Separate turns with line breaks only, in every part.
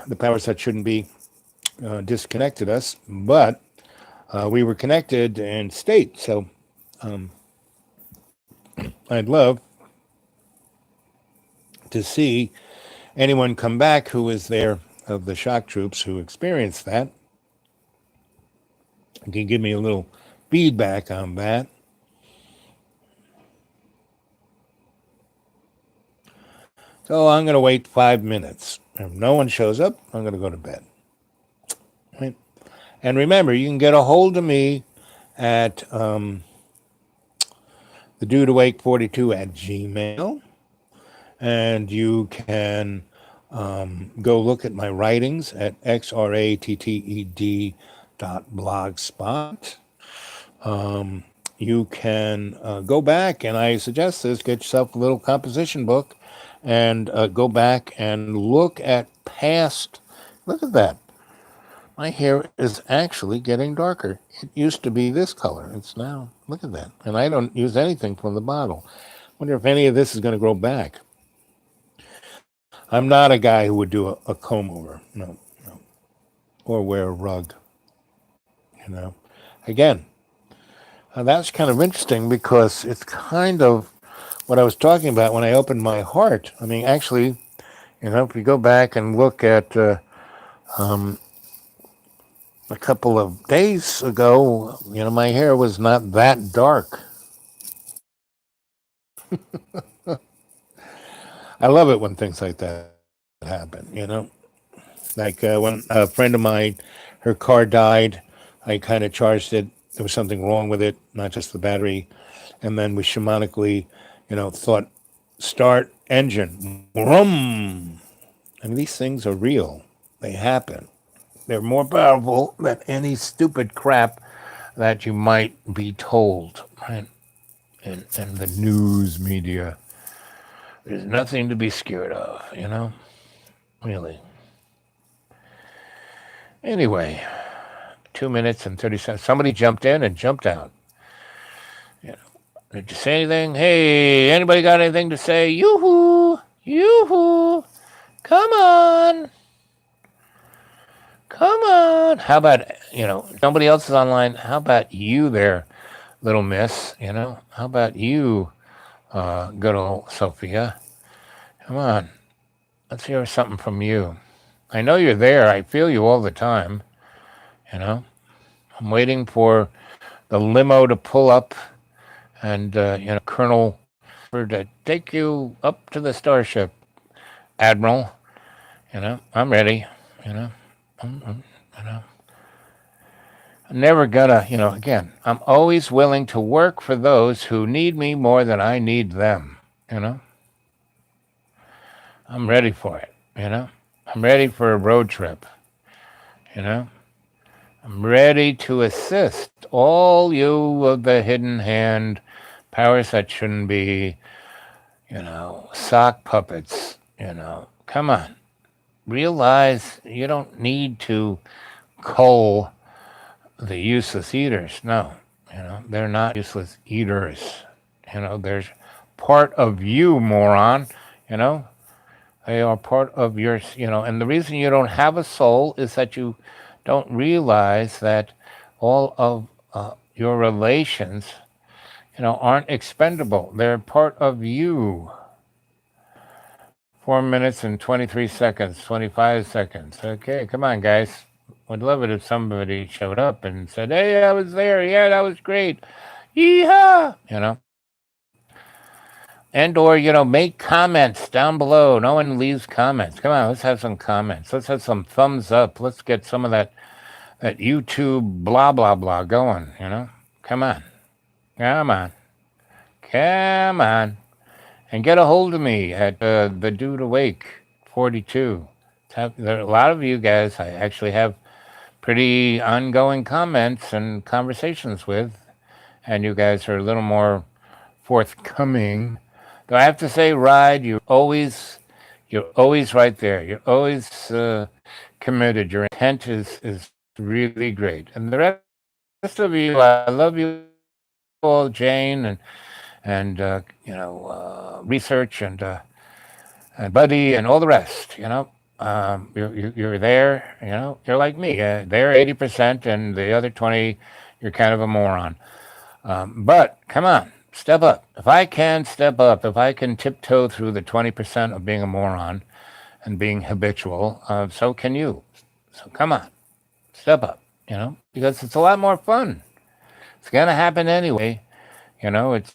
the powers that shouldn't be disconnected us, but we were connected in state. So I'd love to see anyone come back who was there of the shock troops who experienced that. You can give me a little feedback on that. So I'm going to wait 5 minutes. If no one shows up, I'm going to go to bed. Right? And remember, you can get a hold of me at the dude awake 42 at Gmail. And you can go look at my writings at xratted.blogspot. You can go back, and I suggest this, get yourself a little composition book and go back and look at past. Look at that. My hair is actually getting darker. It used to be this color. It's now, look at that. And I don't use anything from the bottle. Wonder if any of this is going to grow back. I'm not a guy who would do a comb over, no, no, or wear a rug. You know, again, that's kind of interesting because it's kind of what I was talking about when I opened my heart. I mean, actually, if you go back and look at a couple of days ago, my hair was not that dark. I love it when things like that happen. Like when a friend of mine, her car died, I kind of charged it. There was something wrong with it, not just the battery. And then we shamanically, thought, start engine. Vroom. I mean, these things are real. They happen. They're more powerful than any stupid crap that you might be told, right? And the news media. There's nothing to be scared of. Really. Anyway, 2 minutes and 30 seconds. Somebody jumped in and jumped out. Did you say anything? Hey, anybody got anything to say? Yoo-hoo! Yoo-hoo! Come on! Come on! How about, nobody else is online. How about you there, little miss? How about you, good old Sophia? Come on. Let's hear something from you. I know you're there. I feel you all the time. I'm waiting for the limo to pull up and, Colonel to take you up to the starship, Admiral. I'm ready. I'm never gonna, again, I'm always willing to work for those who need me more than I need them. I'm ready for it. I'm ready for a road trip. I'm ready to assist all you of the hidden hand, powers that shouldn't be, sock puppets. Come on. Realize you don't need to cull the useless eaters. No, they're not useless eaters. There's part of you, moron. You know, they are part of your, and the reason you don't have a soul is that you don't realize that all of your relations, aren't expendable. They're part of you. 4 minutes and 23 seconds, 25 seconds. Okay, come on, guys. Would love it if somebody showed up and said, "Hey, I was there. Yeah, that was great. Yeehaw!" And or, make comments down below. No one leaves comments. Come on, let's have some comments. Let's have some thumbs up. Let's get some of that YouTube blah blah blah going. Come on, come on, come on, and get a hold of me at the Dude Awake 42. There are a lot of you guys I actually have pretty ongoing comments and conversations with, and you guys are a little more forthcoming. Though I have to say, Ride, you're always right there. You're always committed. Your intent is really great. And the rest of you, I love you all, Jane and research and Buddy and all the rest. You're there. You're like me. They're 80%, and the other 20, you're kind of a moron. But come on, step up. If I can step up, if I can tiptoe through the 20% of being a moron and being habitual, so can you. So come on, step up. Because it's a lot more fun. It's gonna happen anyway. It's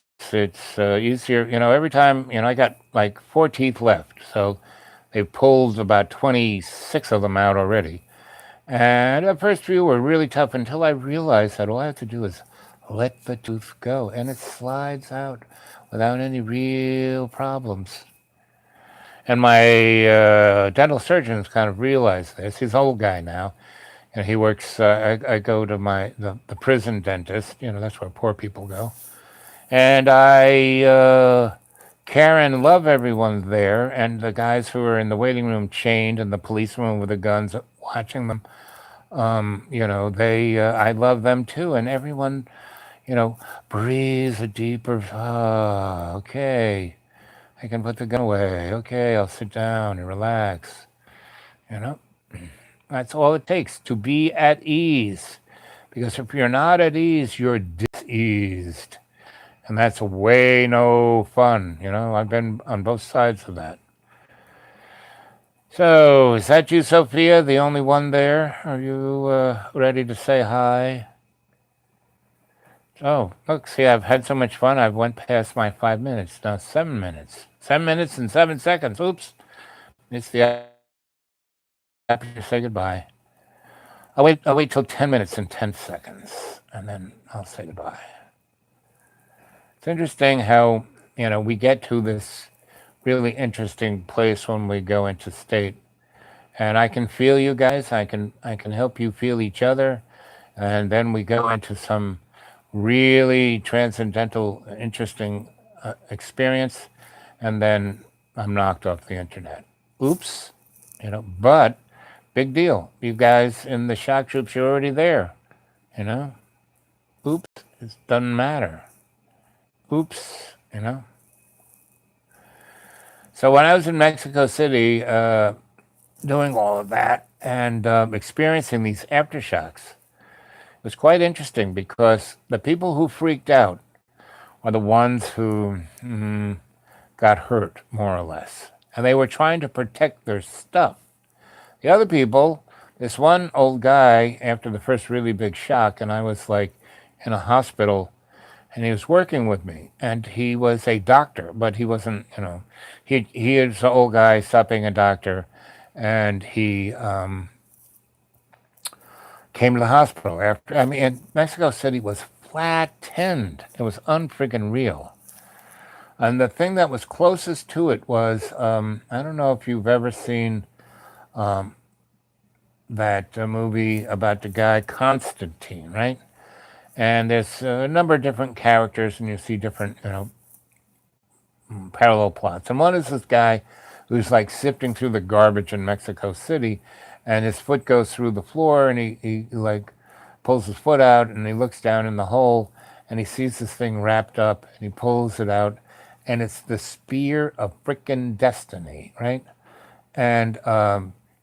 easier. Every time. I got like 4 teeth left, so they've pulled about 26 of them out already. And the first few were really tough until I realized that all I have to do is let the tooth go, and it slides out without any real problems. And my dental surgeon's kind of realized this. He's an old guy now, and he works. I go to the prison dentist. That's where poor people go. And I care and love everyone there, and the guys who are in the waiting room chained, and the policemen with the guns watching them. They I love them too, and everyone, breathes a deeper. Ah, okay, I can put the gun away. Okay, I'll sit down and relax. You know, that's all it takes to be at ease. Because if you're not at ease, you're diseased. And that's way no fun. I've been on both sides of that. So, is that you, Sophia, the only one there? Are you ready to say hi? Oh, look, see, I've had so much fun, I've went past my 5 minutes. Now 7 minutes. 7 minutes and 7 seconds. Oops. It's the opportunity to say goodbye. I'll wait till 10 minutes and 10 seconds, and then I'll say goodbye. It's interesting how, we get to this really interesting place when we go into state. And I can feel you guys. I can help you feel each other. And then we go into some really transcendental, interesting experience. And then I'm knocked off the internet. Oops. But big deal. You guys in the shock troops, you're already there. You know? Oops. It doesn't matter. Oops. So when I was in Mexico City, doing all of that and experiencing these aftershocks, it was quite interesting because the people who freaked out are the ones who got hurt, more or less. And they were trying to protect their stuff. The other people, this one old guy, after the first really big shock, and I was like in a hospital, and he was working with me, and he was a doctor, but he wasn't, he is an old guy, stopped being a doctor, and he came to the hospital after. I mean, and Mexico City was flattened. It was unfreaking real. And the thing that was closest to it was, I don't know if you've ever seen that movie about the guy Constantine, right? And there's a number of different characters, and you see different, parallel plots. And one is this guy who's like sifting through the garbage in Mexico City, and his foot goes through the floor, and he like pulls his foot out, and he looks down in the hole, and he sees this thing wrapped up, and he pulls it out, and it's the spear of frickin' destiny, right? And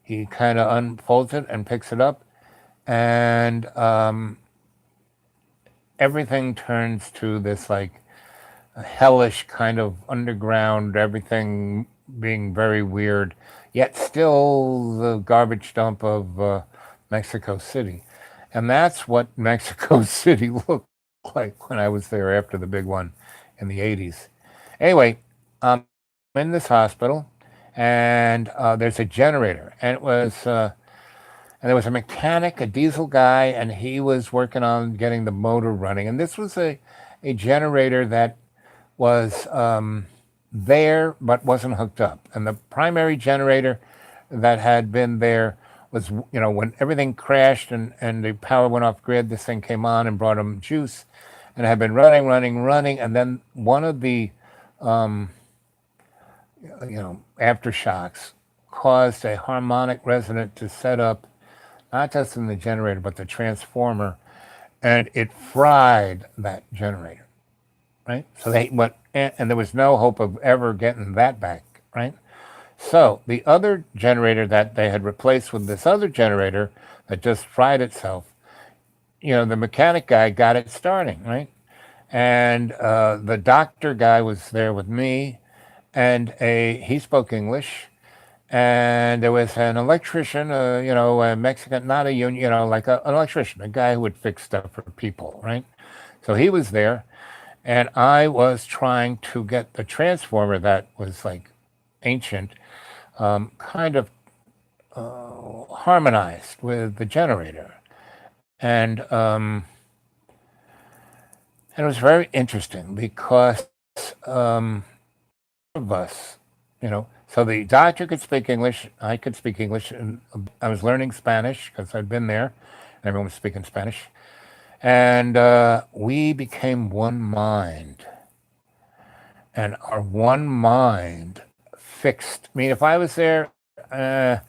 he kind of unfolds it and picks it up, and everything turns to this like hellish kind of underground, everything being very weird, yet still the garbage dump of Mexico City. And that's what Mexico City looked like when I was there after the big one in the 80s. Anyway, I'm in this hospital, and there's a generator, and and there was a mechanic, a diesel guy, and he was working on getting the motor running. And this was a generator that was there but wasn't hooked up. And the primary generator that had been there was, when everything crashed and the power went off grid, this thing came on and brought them juice, and it had been running. And then one of the, aftershocks caused a harmonic resonant to set up, not just in the generator, but the transformer, and it fried that generator, right? So they went, and there was no hope of ever getting that back, right? So the other generator that they had replaced with this other generator that just fried itself, the mechanic guy got it starting, right? And the doctor guy was there with me, and he spoke English, and there was an electrician, a Mexican, not a union, like an electrician, a guy who would fix stuff for people, right? So he was there, and I was trying to get the transformer that was like ancient, kind of harmonized with the generator, and it was very interesting because of us, so the doctor could speak English, I could speak English, and I was learning Spanish because I'd been there, and everyone was speaking Spanish, and we became one mind, and our one mind fixed. I mean, if I was there, I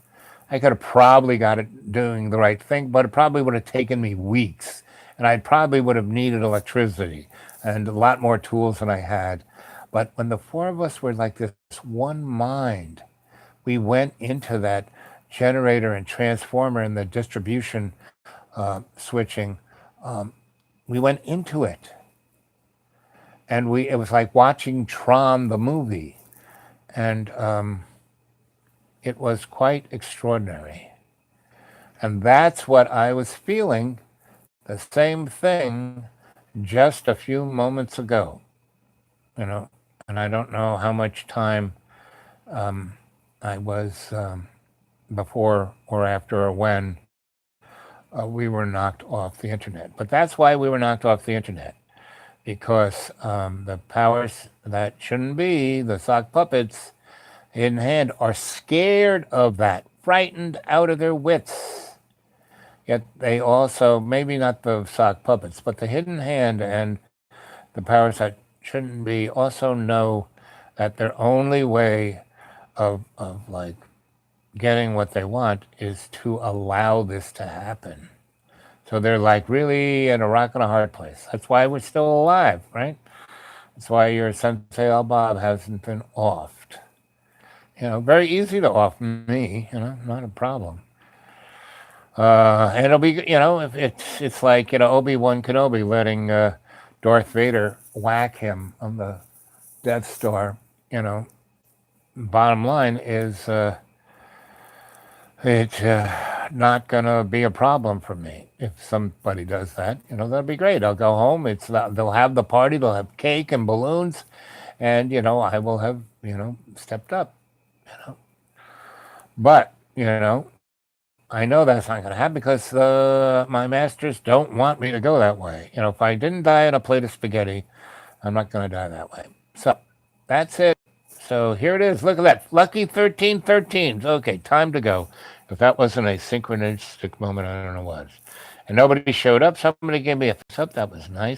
could have probably got it doing the right thing, but it probably would have taken me weeks, and I probably would have needed electricity and a lot more tools than I had. But when the four of us were like this one mind, we went into that generator and transformer and the distribution switching. We went into it, and it was like watching Tron the movie, and it was quite extraordinary. And that's what I was feeling, the same thing just a few moments ago, and I don't know how much time I was before or after or when we were knocked off the internet. But that's why we were knocked off the internet, because the powers that shouldn't be, the sock puppets, hidden hand, are scared of that, frightened out of their wits. Yet they also, maybe not the sock puppets, but the hidden hand and the powers that shouldn't be also know that their only way of like getting what they want is to allow this to happen. So they're like really in a rock and a hard place. That's why we're still alive, right? That's why your Sensei Al Bob hasn't been offed. Very easy to off me, not a problem. And it'll be, if it's like, Obi-Wan Kenobi letting Darth Vader whack him on the Death Star, bottom line is it's not going to be a problem for me if somebody does that. That'll be great. I'll go home. They'll have the party. They'll have cake and balloons. And, I will have, stepped up, But, I know that's not going to happen because my masters don't want me to go that way. If I didn't die on a plate of spaghetti, I'm not going to die that way. So that's it. So here it is. Look at that. Lucky 1313. Okay, time to go. If that wasn't a synchronistic moment, I don't know what was. And nobody showed up. Somebody gave me a thumbs up. That was nice.